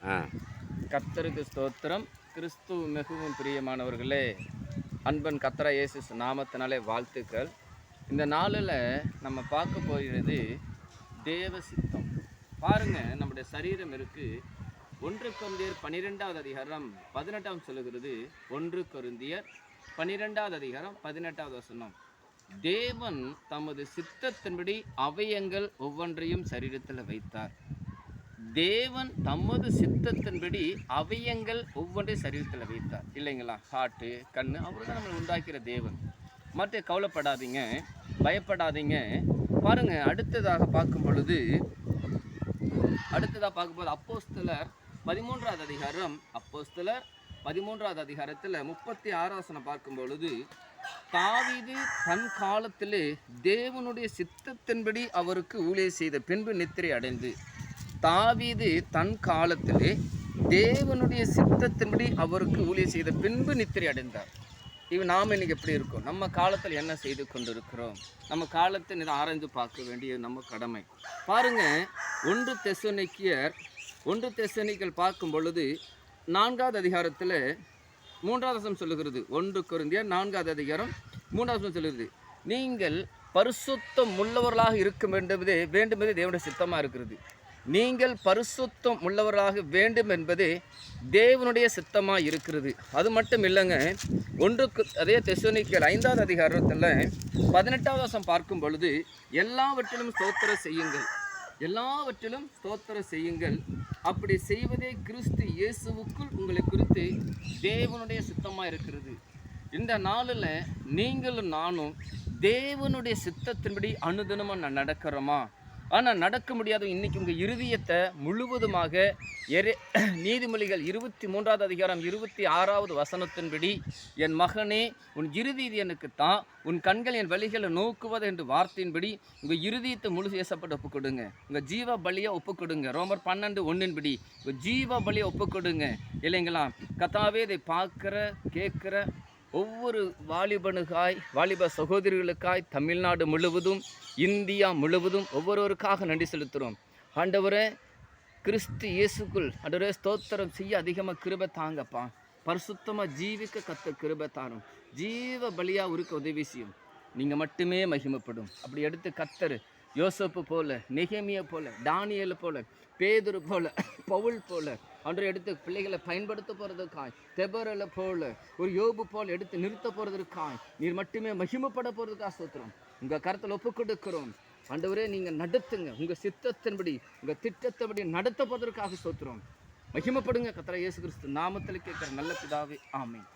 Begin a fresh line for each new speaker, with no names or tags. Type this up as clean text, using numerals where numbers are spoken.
கர்த்தருக்கு ஸ்தோத்திரம். கிறிஸ்து மிகவும் பிரியமானவர்களே, அன்பன் கர்த்தரா இயேசு நாமத்தினாலே வாழ்த்துக்கள். இந்த நாளில் நம்ம பார்க்க போகிறது தேவ சித்தம். பாருங்க, நம்முடைய சரீரம் இருக்கு. 1 கொரிந்தியர் 12வது அதிகாரம் 18 சொல்லுகிறது. 1 கொரிந்தியர் 12வது அதிகாரம் 18வது வசனம். தேவன் தமது சித்தத்தின்படி அவயங்கள் ஒவ்வொன்றையும் சரீரத்தில் வைத்தார். தேவன் தமது சித்தத்தின்படி அவயங்கள் ஒவ்வொன்றை சரீரத்தில் வைத்தார் இல்லைங்களா? ஹார்ட்டு, கண், அவர் தான் நம்மளை உண்டாக்கிற தேவன். மற்ற கவலைப்படாதீங்க, பயப்படாதீங்க. பாருங்க, அடுத்ததாக பார்க்கும்போது அப்போஸ்தலர் 13வது அதிகாரம், அப்போஸ்தலர் 13வது அதிகாரத்தில் 36 வசனம் பார்க்கும் பொழுது, தாவீது தன் காலத்திலே தேவனுடைய சித்தத்தின்படி அவருக்கு ஊழியம் செய்த பின்பு நித்திரை அடைந்து, தாவீது தன் காலத்திலே தேவனுடைய சித்தத்தின்படி அவருக்கு ஊழியம் செய்த பின்பு நித்திரை அடைந்தார். நாம் இன்னைக்கு எப்படி இருக்கோம்? நம்ம காலத்தில் என்ன செய்து கொண்டிருக்கிறோம்? நம்ம காலத்தை ஆராய்ந்து பார்க்க வேண்டியது நம்ம கடமை. பாருங்க, 1 தெசலோனிக்கர் பார்க்கும் பொழுது 4வது அதிகாரத்தில் 3வது வசனம் சொல்லுகிறது. 1 கொரிந்தியர் 4வது அதிகாரம் 3வது வசனம் சொல்லுகிறது, நீங்கள் பரிசுத்தம் உள்ளவர்களாக இருக்க வேண்டுமே தேவனுடைய சித்தமாக இருக்கிறது. நீங்கள் பரிசுத்தம் உள்ளவர்களாக வேண்டும் என்பதே தேவனுடைய சித்தமாக இருக்கிறது. அது மட்டும் இல்லைங்க, அதே தெசலோனிக்கர் 5வது அதிகாரத்தில் 18வது வசனம் பார்க்கும் பொழுது, எல்லாவற்றிலும் ஸ்தோத்திரம் செய்யுங்கள், அப்படி செய்வதே கிறிஸ்து இயேசுவுக்குள் உங்களை குறித்து தேவனுடைய சித்தமாக இருக்கிறது. இந்த நாளில் நீங்களும் நானும் தேவனுடைய சித்தத்தின்படி அனுதினமாக நடக்கிறோமா? ஆனால் நடக்க முடியாத இன்னைக்கு உங்கள் இருதயத்தை முழுவதுமாக நீதிமொழிகள் 23வது அதிகாரம் 26வது வசனத்தின்படி, என் மகனே, உன் இருதயம் எனக்குத்தான், உன் கண்கள் என் வழிகளை நோக்குவது என்று வார்த்தையின்படி உங்கள் இருதயத்தை முழு ஏசப்பட்டு ஒப்புக்கொடுங்க. உங்கள் ஜீவ பலியை ஒப்புக்கொடுங்க. ரோமர் 12:1 உங்கள் ஜீவ பலியை ஒப்புக்கொடுங்க இல்லைங்களா? கர்த்தாவே, இதை பார்க்குற கேட்குற ஒவ்வொரு வாலிப சகோதரிகளுக்காய் தமிழ்நாடு முழுவதும், இந்தியா முழுவதும் ஒவ்வொருவருக்காக நன்றி செலுத்துகிறோம். ஆண்டவரே, கிறிஸ்து இயேசுக்குள் ஆண்டவரே ஸ்தோத்திரம் செய்ய அதிகமாக கிருபை தாங்கப்பா. பரிசுத்தமாக ஜீவிக்க கத்த கிருபை தாரும். ஜீவ பலியாக இருக்க உதவி செய்யும். நீங்கள் மட்டுமே மகிமைப்படும். அப்படி எடுத்து கத்தர் யோசப்பு போல, நெகேமியா போல, தானியேல் போல, பேதுரு போல, பவுல் போல அன்று எடுத்து பிள்ளைகளை பயன்படுத்த போகிறதுக்காய், தெபரல போல, ஒரு யோபு போல் எடுத்து நிறுத்த போகிறதுக்காய், நீர் மட்டுமே மகிமைப்பட போகிறதுக்காக ஸ்தோத்திரம். உங்கள் கருத்தில் ஒப்பு கொடுக்கிறோம். ஆண்டவரே, நீங்கள் நடத்துங்க. உங்கள் சித்தத்தின்படி, உங்கள் திட்டத்தின்படி நடத்த போவதற்காக ஸ்தோத்திரம். மகிமைப்படுங்க. கர்த்தர் இயேசு கிறிஸ்து நாமத்தில் கேட்குற நல்ல பிதாவே, ஆமென்.